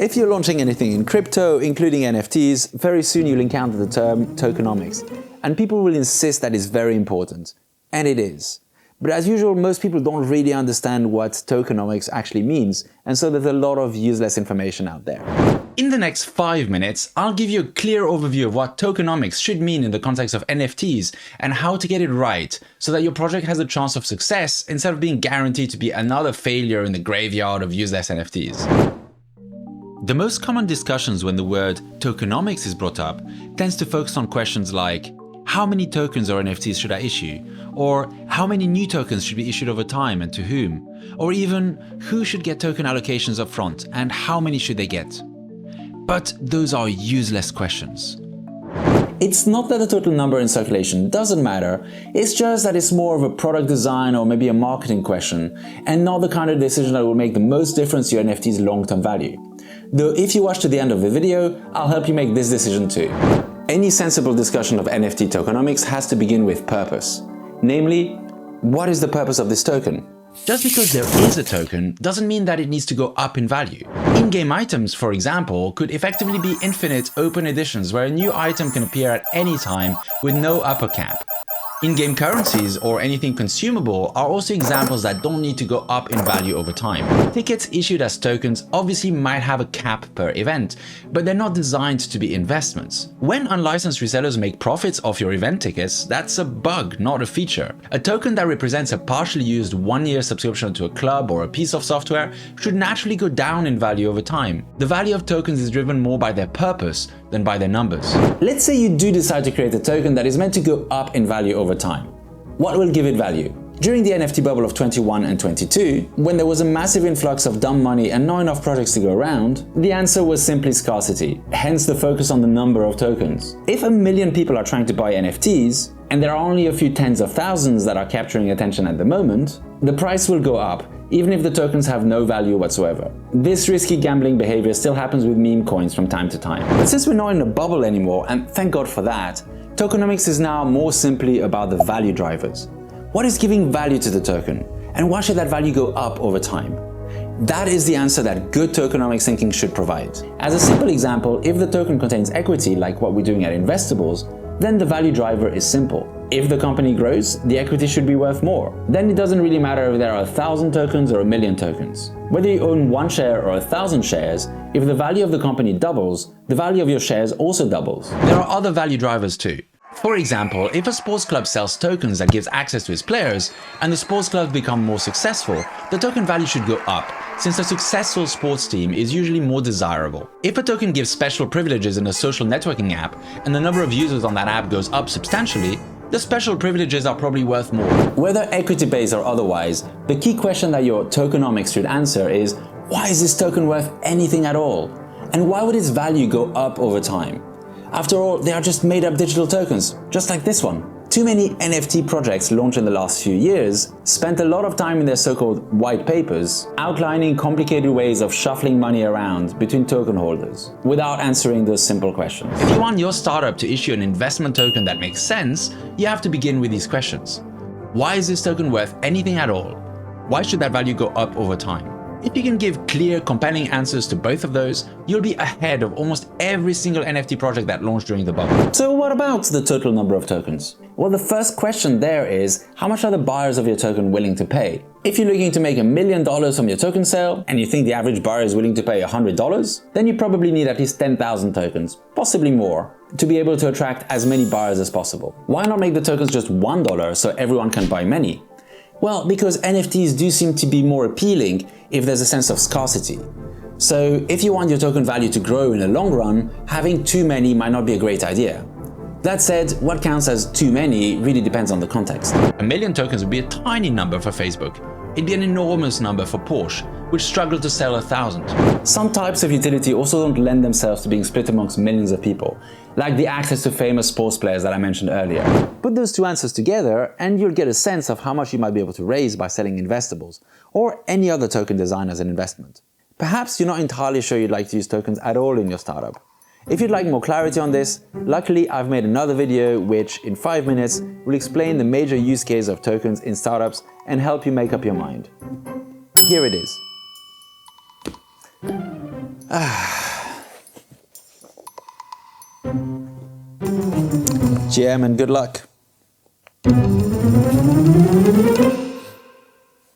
If you're launching anything in crypto, including NFTs, very soon you'll encounter the term tokenomics. And people will insist that it's very important. And it is. But as usual, most people don't really understand what tokenomics actually means, and so there's a lot of useless information out there. In the next 5 minutes, I'll give you a clear overview of what tokenomics should mean in the context of NFTs and how to get it right so that your project has a chance of success instead of being guaranteed to be another failure in the graveyard of useless NFTs. The most common discussions when the word tokenomics is brought up tends to focus on questions like, how many tokens or NFTs should I issue? Or how many new tokens should be issued over time and to whom? Or even, who should get token allocations up front and how many should they get? But those are useless questions. It's not that the total number in circulation doesn't matter, it's just that it's more of a product design or maybe a marketing question, and not the kind of decision that will make the most difference to your NFT's long-term value. Though if you watch to the end of the video, I'll help you make this decision too. Any sensible discussion of NFT tokenomics has to begin with purpose. Namely, what is the purpose of this token? Just because there is a token doesn't mean that it needs to go up in value. In-game items, for example, could effectively be infinite open editions where a new item can appear at any time with no upper cap. In-game currencies or anything consumable are also examples that don't need to go up in value over time. Tickets issued as tokens obviously might have a cap per event, but they're not designed to be investments. When unlicensed resellers make profits off your event tickets, that's a bug, not a feature. A token that represents a partially used one-year subscription to a club or a piece of software should naturally go down in value over time. The value of tokens is driven more by their purpose than by their numbers. Let's say you do decide to create a token that is meant to go up in value over time. What will give it value? During the NFT bubble of 21 and 22, when there was a massive influx of dumb money and not enough projects to go around, the answer was simply scarcity, hence the focus on the number of tokens. If 1 million people are trying to buy NFTs, and there are only a few tens of thousands that are capturing attention at the moment, the price will go up, even if the tokens have no value whatsoever. This risky gambling behavior still happens with meme coins from time to time. But since we're not in a bubble anymore, and thank God for that, tokenomics is now more simply about the value drivers. What is giving value to the token? And why should that value go up over time? That is the answer that good tokenomics thinking should provide. As a simple example, if the token contains equity, like what we're doing at Investables, then the value driver is simple. If the company grows, the equity should be worth more. Then it doesn't really matter if there are 1,000 tokens or 1 million tokens. Whether you own 1 share or 1,000 shares, if the value of the company doubles, the value of your shares also doubles. There are other value drivers too. For example, if a sports club sells tokens that gives access to its players, and the sports club become more successful, the token value should go up, since a successful sports team is usually more desirable. If a token gives special privileges in a social networking app, and the number of users on that app goes up substantially, the special privileges are probably worth more. Whether equity-based or otherwise, the key question that your tokenomics should answer is, why is this token worth anything at all? And why would its value go up over time? After all, they are just made-up digital tokens, just like this one. Too many NFT projects launched in the last few years spent a lot of time in their so-called white papers outlining complicated ways of shuffling money around between token holders without answering those simple questions. If you want your startup to issue an investment token that makes sense, you have to begin with these questions. Why is this token worth anything at all? Why should that value go up over time? If you can give clear, compelling answers to both of those, you'll be ahead of almost every single NFT project that launched during the bubble. So what about the total number of tokens? Well, the first question there is, how much are the buyers of your token willing to pay? If you're looking to make $1 million from your token sale, and you think the average buyer is willing to pay $100, then you probably need at least 10,000 tokens, possibly more, to be able to attract as many buyers as possible. Why not make the tokens just $1 so everyone can buy many? Well, because NFTs do seem to be more appealing if there's a sense of scarcity. So if you want your token value to grow in the long run, having too many might not be a great idea. That said, what counts as too many really depends on the context. 1 million tokens would be a tiny number for Facebook. It'd be an enormous number for Porsche, which struggled to sell 1,000. Some types of utility also don't lend themselves to being split amongst millions of people, like the access to famous sports players that I mentioned earlier. Put those two answers together and you'll get a sense of how much you might be able to raise by selling Investables, or any other token design as an investment. Perhaps you're not entirely sure you'd like to use tokens at all in your startup. If you'd like more clarity on this, luckily I've made another video which, in 5 minutes, will explain the major use case of tokens in startups and help you make up your mind. Here it is. GM and good luck.